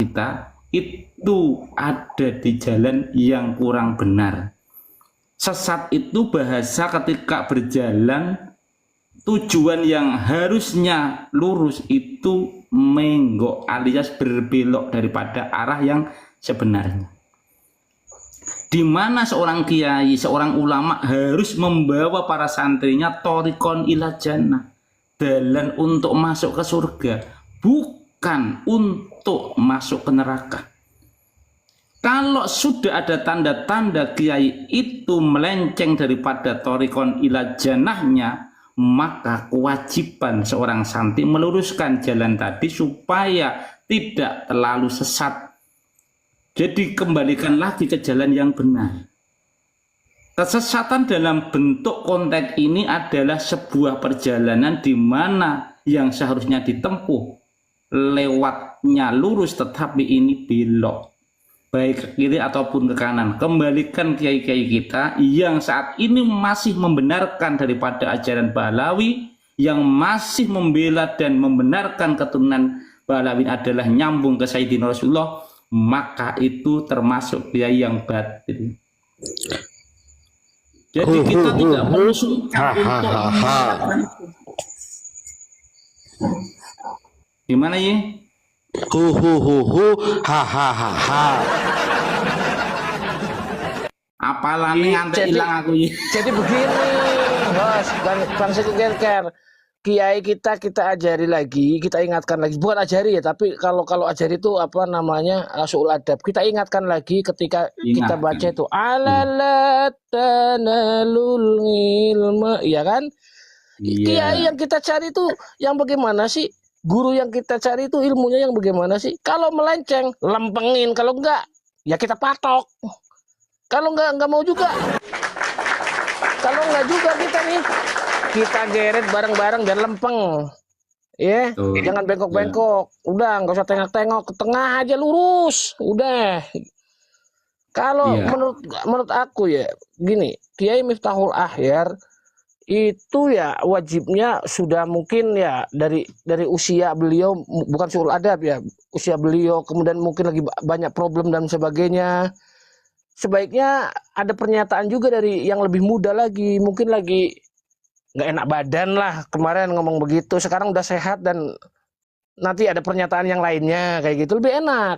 kita itu ada di jalan yang kurang benar. Sesat itu bahasa ketika berjalan tujuan yang harusnya lurus itu menggok alias berbelok daripada arah yang sebenarnya. Di mana seorang kiai, seorang ulama harus membawa para santrinya thoriqon ila jannah, jalan untuk masuk ke surga, bukan untuk masuk ke neraka. Kalau sudah ada tanda-tanda kiai itu melenceng daripada thoriqon ila jannahnya, maka kewajiban seorang santri meluruskan jalan tadi supaya tidak terlalu sesat. Jadi kembalikan lagi ke jalan yang benar. Kesesatan dalam bentuk konteks ini adalah sebuah perjalanan di mana yang seharusnya ditempuh lewatnya lurus, tetapi ini belok, baik ke kiri ataupun ke kanan. Kembalikan kiai-kiai kita yang saat ini masih membenarkan daripada ajaran Bahlawi, yang masih membela dan membenarkan keturunan Bahlawi adalah nyambung ke Sayyidina Rasulullah, maka itu termasuk kiai yang batil. Jadi kita tidak mengusulkan untuk gimana ya? Apalane ngantek ilang aku ya. Jadi begini, Bos, Bang Siti Kerker. Kiai kita ajari lagi, kita ingatkan lagi, bukan ajari ya, tapi kalau ajari itu apa namanya, suul adab. Kita ingatkan lagi ketika kita baca itu alatanalul ilma, ya kan? Kiai yang kita cari itu yang bagaimana sih? Guru yang kita cari itu ilmunya yang bagaimana sih? Kalau melenceng, lempengin. Kalau enggak, ya kita patok. Kalau enggak mau juga. Kalau enggak juga kita nih, kita geret bareng-bareng dan lempeng, ya, jangan bengkok-bengkok. Udah, nggak usah tengok-tengok, ke tengah aja lurus. Udah. Kalau menurut aku ya, gini, Kiai Miftahul Akhyar itu ya wajibnya sudah mungkin ya dari usia beliau, bukan suul adab ya, usia beliau, kemudian mungkin lagi banyak problem dan sebagainya. Sebaiknya ada pernyataan juga dari yang lebih muda lagi, mungkin lagi nggak enak badan lah kemarin ngomong begitu, sekarang udah sehat dan nanti ada pernyataan yang lainnya kayak gitu lebih enak.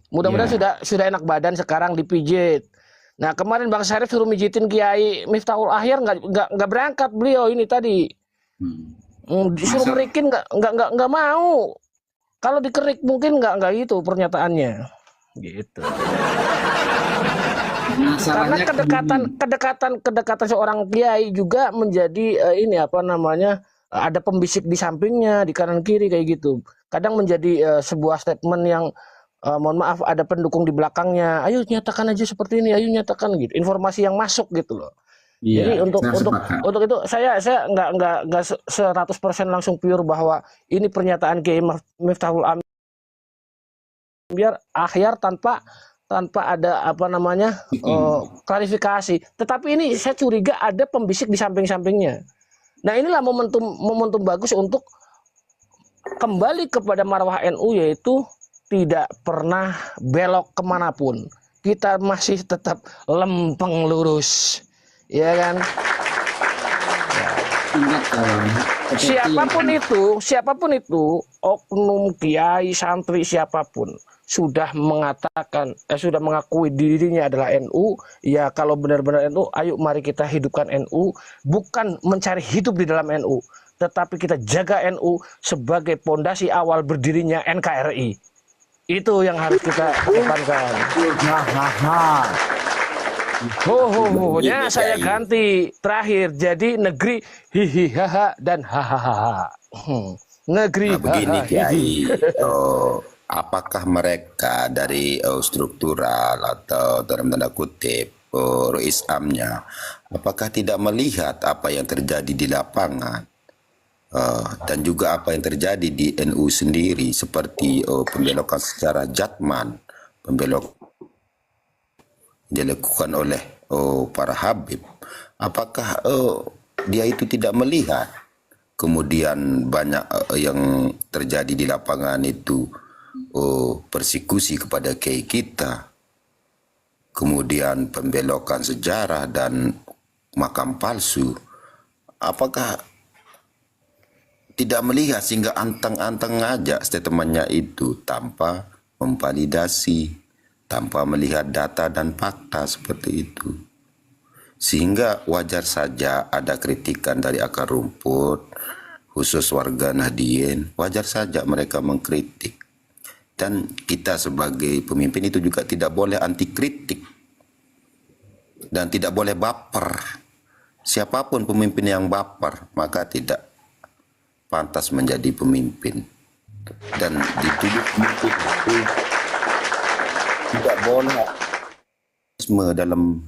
Mudah-mudahan sudah enak badan sekarang dipijit. Nah kemarin Bang Syarif suruh mijitin Kiai Miftahul Akhyar nggak berangkat beliau ini tadi. Disuruh merikin nggak mau. Kalau dikerik mungkin nggak gitu pernyataannya. Gitu. Karena kedekatan seorang kiai juga menjadi ini apa namanya, ada pembisik di sampingnya, di kanan kiri kayak gitu. Kadang menjadi sebuah statement yang mohon maaf ada pendukung di belakangnya. Ayo nyatakan aja seperti ini, ayo nyatakan gitu. Informasi yang masuk gitu loh. Jadi untuk itu saya nggak 100% langsung pure bahwa ini pernyataan Kiai Miftahul Akhyar tanpa ada apa namanya klarifikasi. Tetapi ini saya curiga ada pembisik di samping-sampingnya. Nah inilah momentum bagus untuk kembali kepada marwah NU, yaitu tidak pernah belok kemanapun. Kita masih tetap lempeng lurus, ya kan? Siapapun itu, oknum, kiai, santri, siapapun sudah mengatakan, sudah mengakui dirinya adalah NU, ya kalau benar-benar NU, ayo mari kita hidupkan NU, bukan mencari hidup di dalam NU, tetapi kita jaga NU sebagai pondasi awal berdirinya NKRI. Itu yang harus kita kedepankan. Ho, saya ganti terakhir jadi negeri hihihaha dan hahaha. Negeri begini Kiai. Apakah mereka dari struktural atau dalam tanda kutip Islamnya, apakah tidak melihat apa yang terjadi di lapangan dan juga apa yang terjadi di NU sendiri, seperti pembelokan secara jatman, pembelok dilakukan oleh para habib? Apakah dia itu tidak melihat kemudian banyak yang terjadi di lapangan itu persekusi kepada kiai kita, kemudian pembelokan sejarah dan makam palsu, apakah tidak melihat sehingga anteng-anteng aja statementnya itu tanpa memvalidasi, tanpa melihat data dan fakta seperti itu. Sehingga wajar saja ada kritikan dari akar rumput, khusus warga Nahdien, wajar saja mereka mengkritik. Dan kita sebagai pemimpin itu juga tidak boleh anti kritik dan tidak boleh baper. Siapapun pemimpin yang baper, maka tidak pantas menjadi pemimpin. Dan dituduh pemimpin itu tidak boleh dalam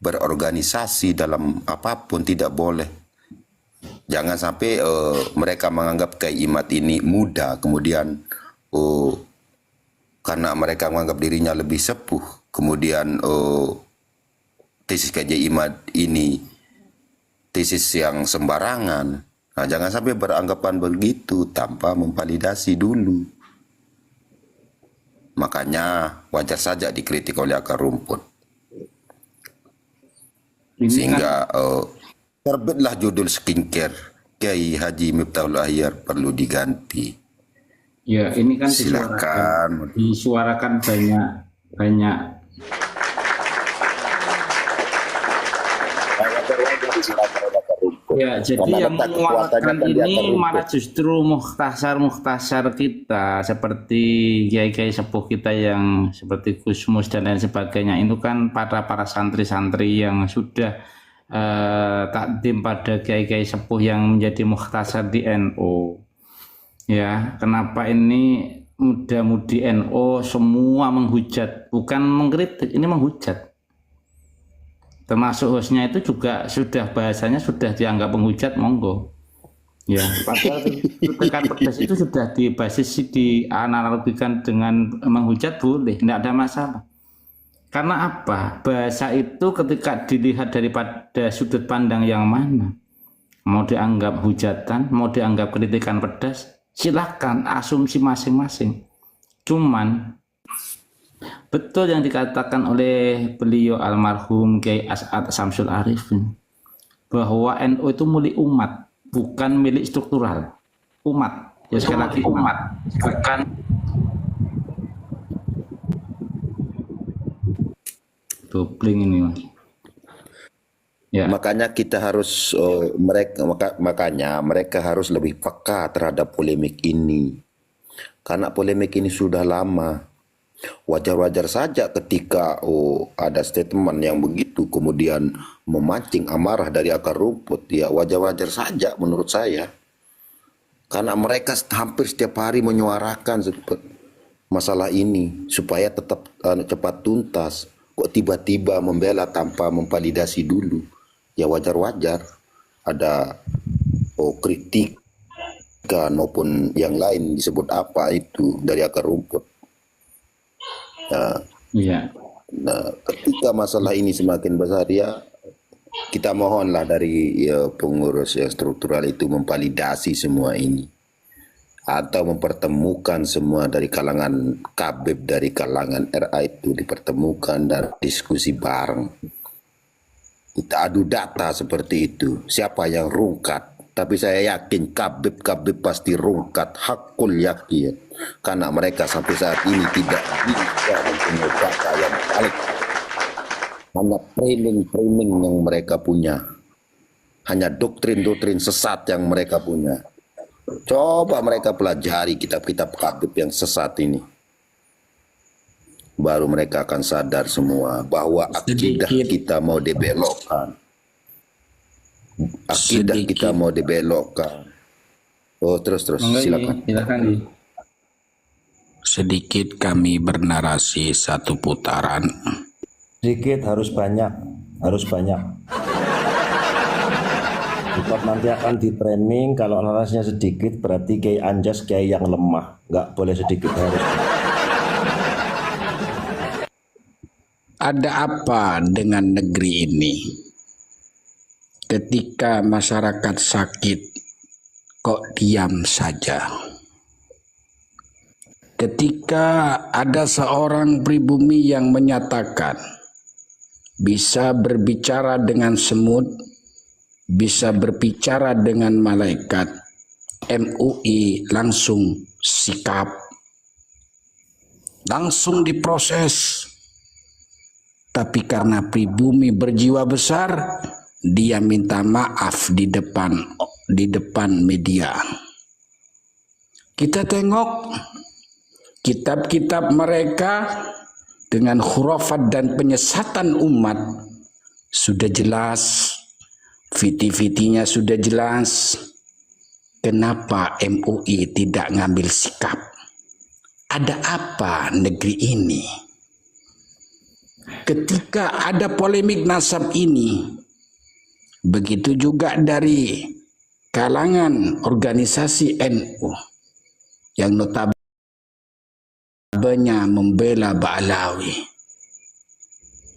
berorganisasi, dalam apapun tidak boleh. Jangan sampai mereka menganggap Kiai Imad ini muda, kemudian karena mereka menganggap dirinya lebih sepuh, kemudian tesis Kiai Imad ini tesis yang sembarangan. Nah, jangan sampai beranggapan begitu tanpa memvalidasi dulu. Makanya wajar saja dikritik oleh akar rumput. Sehingga terbitlah judul skincare Kiai Haji Miftahul Ahyar perlu diganti. Ya, ini kan Silakan. disuarakan banyak. Ya, jadi yang menguatkan ini malah justru mukhtasar kita seperti kiai-kiai sepuh kita yang seperti Gusmus dan lain sebagainya. Itu kan para santri-santri yang sudah takdim pada kiai-kiai sepuh yang menjadi mukhtasar di NU. Ya, kenapa ini muda-mudi NU semua menghujat, bukan mengkritik, ini menghujat. Termasuk hostnya itu juga sudah bahasanya sudah dianggap penghujat, monggo. Ya, padahal tekan pedas itu sudah dibasis dianalogikan dengan menghujat boleh, tidak ada masalah. Karena apa? Bahasa itu ketika dilihat daripada sudut pandang yang mana, mau dianggap hujatan, mau dianggap kritikan pedas, silakan asumsi masing-masing. Cuman betul yang dikatakan oleh beliau almarhum Kiai As'ad Syamsul Arifin bahwa NU itu milik umat, bukan milik struktural. Umat, ya sekali lagi umat, bukan dobling ini, Mas. Ya. Makanya kita harus makanya mereka harus lebih peka terhadap polemik ini. Karena polemik ini sudah lama. Wajar-wajar saja ketika ada statement yang begitu kemudian memancing amarah dari akar rumput, ya wajar-wajar saja menurut saya. Karena mereka hampir setiap hari menyuarakan masalah ini supaya tetap cepat tuntas. Kok tiba-tiba membela tanpa memvalidasi dulu? Ya wajar-wajar ada kritikan maupun yang lain disebut apa itu dari akar rumput. Nah, ketika masalah ini semakin besar, ya kita mohonlah dari pengurus struktural itu memvalidasi semua ini atau mempertemukan semua dari kalangan Kabib, dari kalangan RA itu dipertemukan dan diskusi bareng. Kita adu data seperti itu. Siapa yang rungkat? Tapi saya yakin Kabib pasti rungkat, hakul yakin. Karena mereka sampai saat ini tidak bisa mempunyai data yang valid. Hanya framing yang mereka punya. Hanya doktrin-doktrin sesat yang mereka punya. Coba mereka pelajari kitab-kitab Kabib yang sesat ini. Baru mereka akan sadar semua bahwa akidah kita mau dibelokkan. Akidah kita mau dibelokkan. Terus silakan. Sedikit kami bernarasi satu putaran. Sedikit harus banyak. Sebab nanti akan di framing kalau narasinya sedikit berarti Kiai Anjas Kiai yang lemah. Nggak boleh sedikit, harus. Ada apa dengan negeri ini? Ketika masyarakat sakit, kok diam saja? ketika ada seorang pribumi yang menyatakan bisa berbicara dengan semut, bisa berbicara dengan malaikat, MUI langsung sikap, langsung diproses. Tapi karena pribumi berjiwa besar, dia minta maaf di depan media. Kita tengok kitab-kitab mereka dengan khurafat dan penyesatan umat sudah jelas, viti-vitinya sudah jelas. Kenapa MUI tidak ngambil sikap? Ada apa negeri ini? Ketika ada polemik nasab ini, begitu juga dari kalangan organisasi NU yang notabene membela Ba'alawi,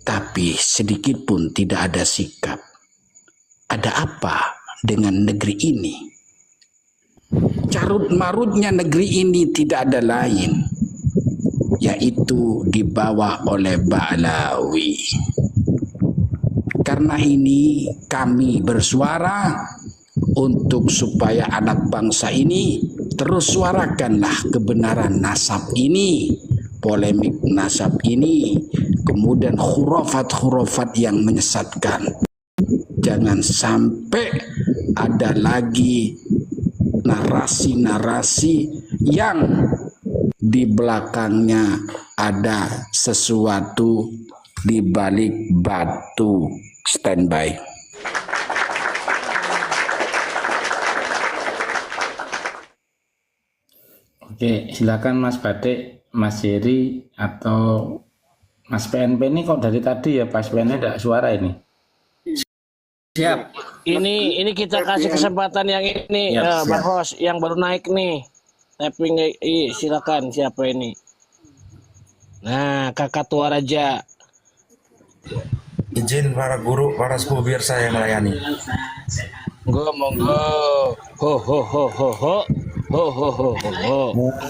tapi sedikit pun tidak ada sikap. Ada apa dengan negeri ini? Carut marutnya negeri ini tidak ada lain, yaitu dibawa oleh Ba'alawi. Karena ini kami bersuara untuk supaya anak bangsa ini terus suarakanlah kebenaran nasab ini, polemik nasab ini, kemudian khurafat-khurafat yang menyesatkan. Jangan sampai ada lagi narasi-narasi yang di belakangnya ada sesuatu di balik batu. Standby. Oke, silakan Mas Batik, Mas Jerry, atau Mas PNP ini kok dari tadi ya Pas PNP tidak suara ini. Siap. Ini kita kasih kesempatan yang ini, Siap, Bang Hos, yang baru naik nih. Tapping, silakan siapa ini? Nah, Kakak Tua Raja. Izin para guru, para sepuh biar saya melayani. Monggo. Ho ho ho ho ho. Ho ho ho ho ho.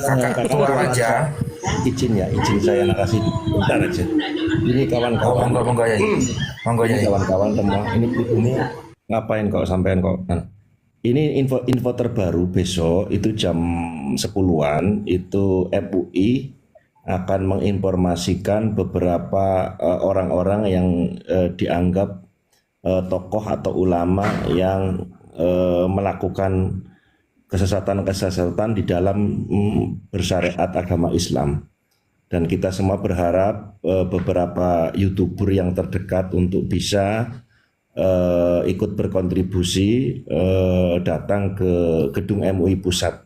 Kakak Tua Raja. Izin saya narasi bentar aja. Ini kawan-kawan, Monggo ya. Monggo ini ya. kawan-kawan semua. Ini ngapain kok sampean kok? Ini info terbaru besok itu jam 10-an itu MUI akan menginformasikan beberapa orang-orang yang dianggap tokoh atau ulama yang melakukan kesesatan-kesesatan di dalam bersyariat agama Islam. Dan kita semua berharap beberapa YouTuber yang terdekat untuk bisa ikut berkontribusi datang ke gedung MUI Pusat.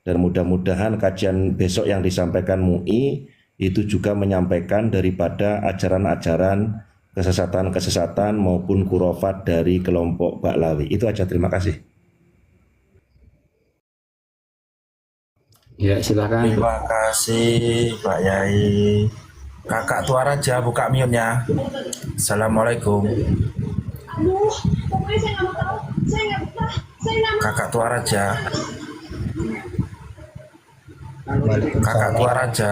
Dan mudah-mudahan kajian besok yang disampaikan MUI itu juga menyampaikan daripada ajaran-ajaran kesesatan-kesesatan maupun khurafat dari kelompok Ba'alawi. Itu aja, terima kasih. Ya, silakan. Terima kasih Pak Yai. Kakak Tua Raja buka mute-nya. Assalamualaikum. Kakak Tua Raja. Kakak Tua Raja.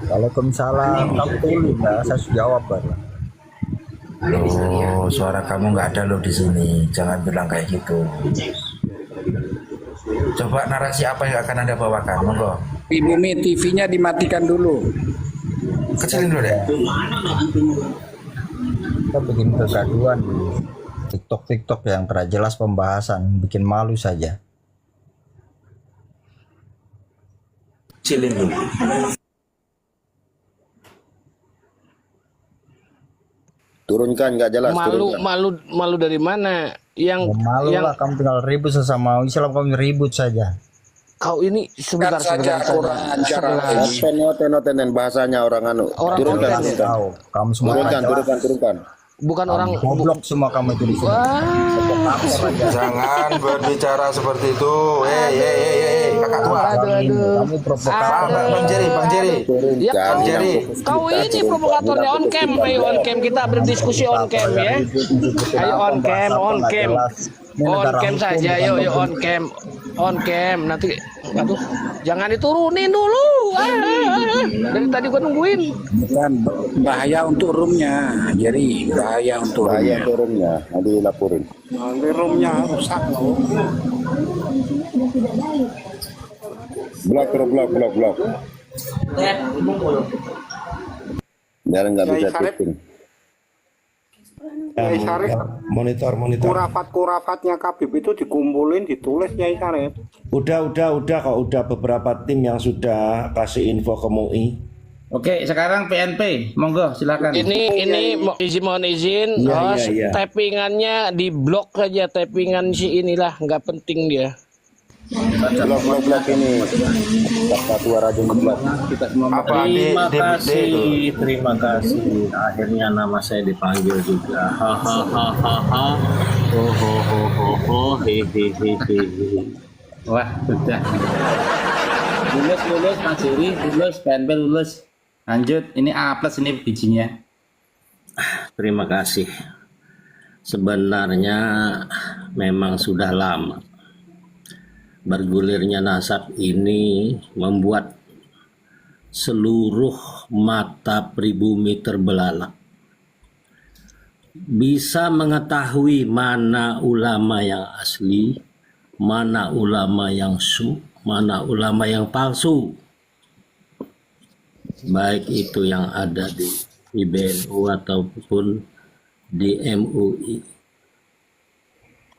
Waalaikumsalam. Kamu tunggu ya, saya sudah jawab baru. Loh, suara kamu nggak ada loh di sini. Jangan bilang kayak gitu. Coba narasi apa yang akan Anda bawakan? Monggo. Pribumi TV-nya dimatikan dulu. Kecilin dulu deh. Kita bikin kegaduhan di TikTok yang tidak jelas pembahasan, bikin malu saja. Kecilin dulu. Turunkan, nggak jelas. turunkan. Malu dari mana? Yang Malu yang lah, kamu tinggal ribut sesama Islam, kamu ribut saja. kau ini sebentar. Tenoten bahasanya orang anu. Orang Turunkan, konten ya? Tahu, kamu semua turunkan. Bukan orang goblok semua kamu itu di sini. Jangan berbicara seperti itu. Kakak Tua. Kamu provokator. Bang Jerry. Ya, Turunkan. kau ini provokatornya on cam. Ayo on cam, kita berdiskusi on cam ya. Ayo on cam. On cam saja, yuk on cam. Nanti, aduh. Jangan diturunin dulu. Dari tadi gua nungguin. Bukan bahaya untuk roomnya, jadi bahaya untuk Bahaya roomnya. turunnya, nanti laporin. Nanti roomnya rusak loh. Blok. Biar nggak bisa syuting. Nyai Sarip, Monitor. kurafat-kurafatnya Kabib itu dikumpulin, ditulis Nyai Sarip. Udah kok, udah beberapa tim yang sudah kasih info ke MUI. Oke, sekarang PNP, monggo silakan. Ini mohon izin, Iya, host, iya. tappingannya di blok saja, tappingan si inilah, nggak penting dia. Blok ini. Kata suara jumlah. Kita semua Terima kasih. Akhirnya nama saya dipanggil juga. Hahaha. wah sudah. Lulus Mas Jiri, lulus PNP lulus. Lanjut, ini A+ ini bijinya. Terima kasih. Sebenarnya memang sudah lama bergulirnya nasab ini membuat seluruh mata pribumi terbelalak. Bisa mengetahui mana ulama yang asli, mana ulama yang mana ulama yang palsu. Baik itu yang ada di IBNU ataupun di MUI.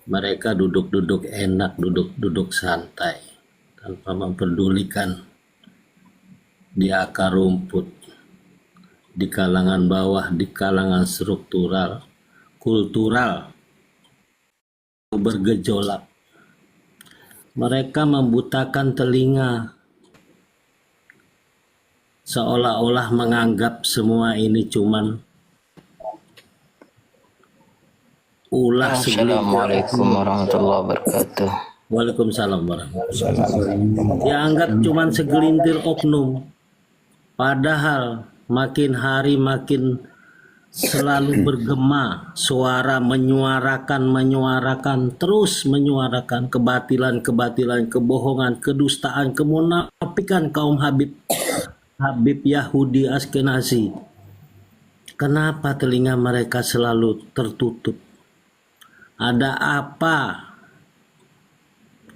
Mereka duduk-duduk enak, duduk-duduk santai, tanpa memperdulikan di akar rumput, di kalangan bawah, di kalangan struktural, kultural, bergejolak. Mereka membutakan telinga, seolah-olah menganggap semua ini cuman ulah Assalamualaikum warahmatullahi wabarakatuh. Waalaikumsalam warahmatullahi wabarakatuh. Dianggap cuman segelintir oknum. Padahal makin hari makin selalu bergema, suara menyuarakan, terus menyuarakan kebatilan, kebohongan, kedustaan, kemunafikan kaum Habib Yahudi Askenazi. Kenapa telinga mereka selalu tertutup? Ada apa?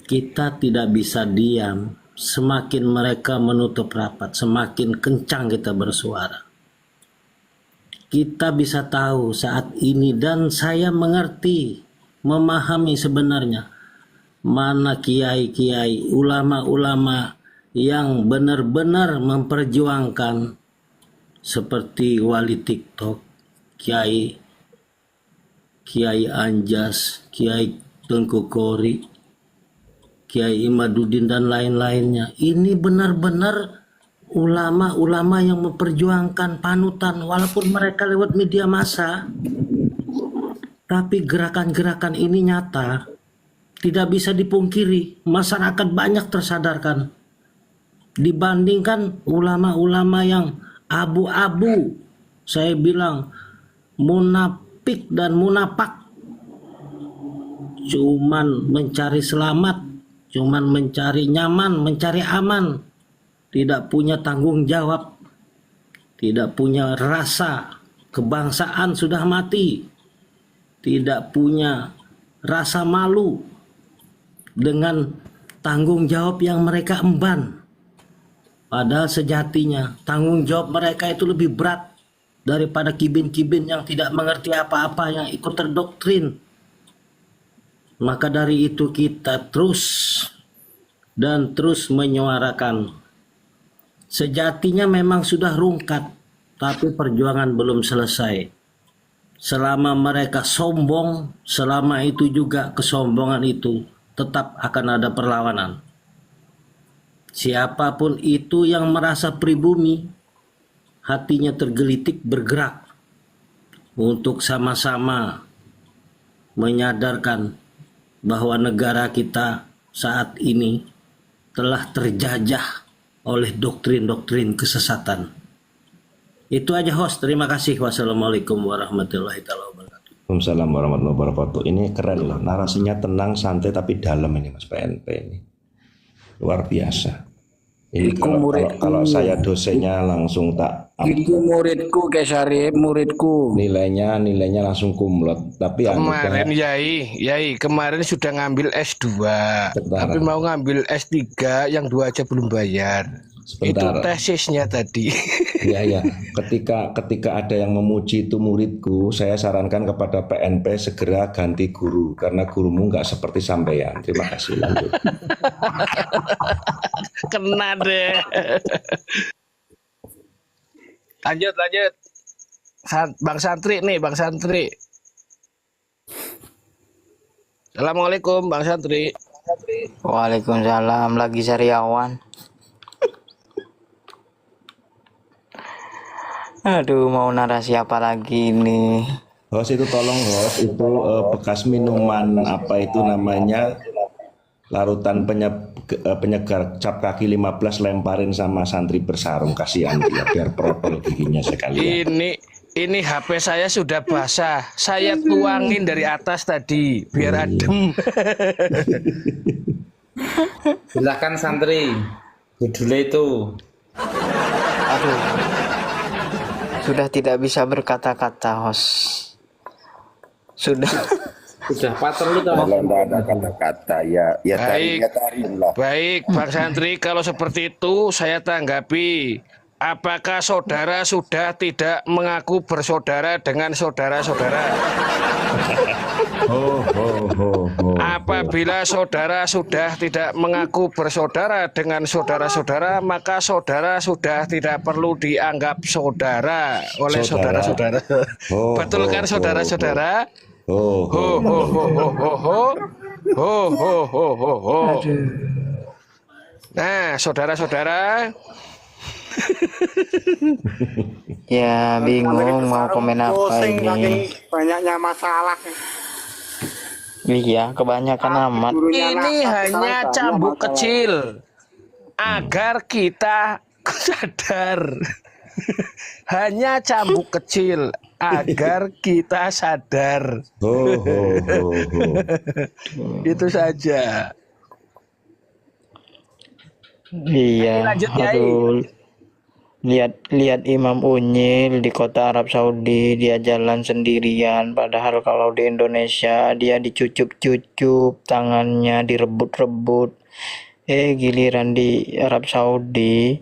Kita tidak bisa diam. Semakin mereka menutup rapat, semakin kencang kita bersuara. Kita bisa tahu saat ini, dan saya mengerti, memahami sebenarnya mana kiai-kiai, ulama-ulama yang benar-benar memperjuangkan, seperti wali TikTok, Kiai Anjas, Kiai Tengku Kori, Kiai Imaduddin dan lain-lainnya. Ini benar-benar ulama-ulama yang memperjuangkan panutan, walaupun mereka lewat media massa. Tapi gerakan-gerakan ini nyata, tidak bisa dipungkiri. Masyarakat banyak tersadarkan dibandingkan ulama-ulama yang abu-abu. Saya bilang munafik dan munapak, cuman mencari selamat, cuman mencari nyaman, mencari aman, tidak punya tanggung jawab, tidak punya rasa kebangsaan, sudah mati, tidak punya rasa malu dengan tanggung jawab yang mereka emban. Padahal sejatinya tanggung jawab mereka itu lebih berat daripada kibin-kibin yang tidak mengerti apa-apa, yang ikut terdoktrin. Maka dari itu kita terus menyuarakan. Sejatinya memang sudah rungkat, tapi perjuangan belum selesai. Selama mereka sombong, selama itu juga kesombongan itu tetap akan ada perlawanan. Siapapun itu yang merasa pribumi, hatinya tergelitik, bergerak untuk sama-sama menyadarkan bahwa negara kita saat ini telah terjajah oleh doktrin-doktrin kesesatan. Itu aja host, terima kasih. Wassalamualaikum warahmatullahi wabarakatuh. Waalaikumsalam warahmatullahi wabarakatuh. Ini keren loh, narasinya tenang, santai, tapi dalam ini Mas PNP ini. Luar biasa. Ini Iku kalau muridku. saya dosennya langsung tak Iku muridku Kayak Syarif, muridku. nilainya langsung kumlot. Tapi anu, Kemarin Yai kemarin sudah ngambil S2, Sebentar. tapi mau ngambil S3 yang 2 aja belum bayar. Sebentar. Itu tesisnya tadi. ya. Ketika ada yang memuji itu muridku, saya sarankan kepada PNP segera ganti guru karena gurumu nggak seperti sampean. Terima kasih. Lanjut. Kena deh. Lanjut. Bang Santri nih, Bang Santri. Assalamualaikum Bang Santri. Waalaikumsalam. Lagi sariawan. Aduh, mau narasi apa lagi nih? Host itu tolong host itu bekas minuman apa itu namanya larutan penyegar cap kaki 15 lemparin sama santri bersarung, kasihan dia biar protol giginya sekalian. Ini HP saya sudah basah. Saya tuangin dari atas tadi biar adem. Silahkan santri, judulnya itu. Aduh. Sudah tidak bisa berkata-kata, host. Sudah Pater lu Kalau tidak ada kata-kata ya tarim lah. Baik, Bang Santri, kalau seperti itu saya tanggapi. Apakah saudara sudah tidak mengaku bersaudara dengan saudara-saudara? Apabila saudara sudah tidak mengaku bersaudara dengan saudara-saudara, maka saudara sudah tidak perlu dianggap saudara oleh saudara-saudara. Betul kan saudara-saudara? Nah, saudara-saudara, ya bingung mau komen apa ini. Banyaknya masalah. Iya, kebanyakan amat. ini hanya cambuk kecil agar kita sadar. Hanya cambuk kecil agar kita sadar. Itu saja. Iya, Lanjut, Yai. aduh. Lihat Imam Unyil di kota Arab Saudi, dia jalan sendirian, padahal kalau di Indonesia dia dicucup-cucup, tangannya direbut-rebut. Giliran di Arab Saudi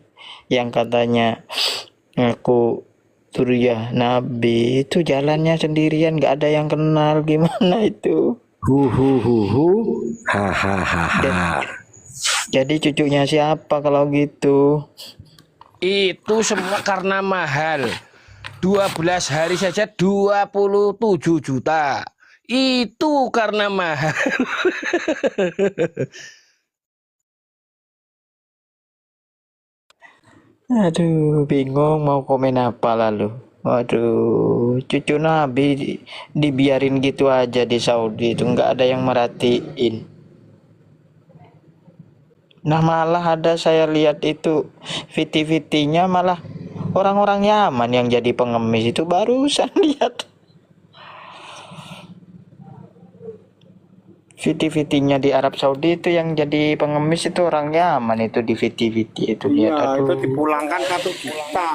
yang katanya aku Suriah Nabi itu jalannya sendirian, nggak ada yang kenal, gimana itu? Jadi cucunya siapa kalau gitu? Itu semua karena mahal. 12 hari saja 27 juta. Itu karena mahal. Aduh, bingung mau komen apa lalu. Waduh, cucu Nabi dibiarin gitu aja di Saudi itu, nggak ada yang merhatiin. Nah, malah ada saya lihat itu VT-VT-nya malah orang-orang Yaman yang jadi pengemis itu, barusan lihat. VT-VT-nya di Arab Saudi itu yang jadi pengemis itu orang Yaman itu di VT-VT itu, lihat. Iya, itu Aduh. dipulangkan 1 juta.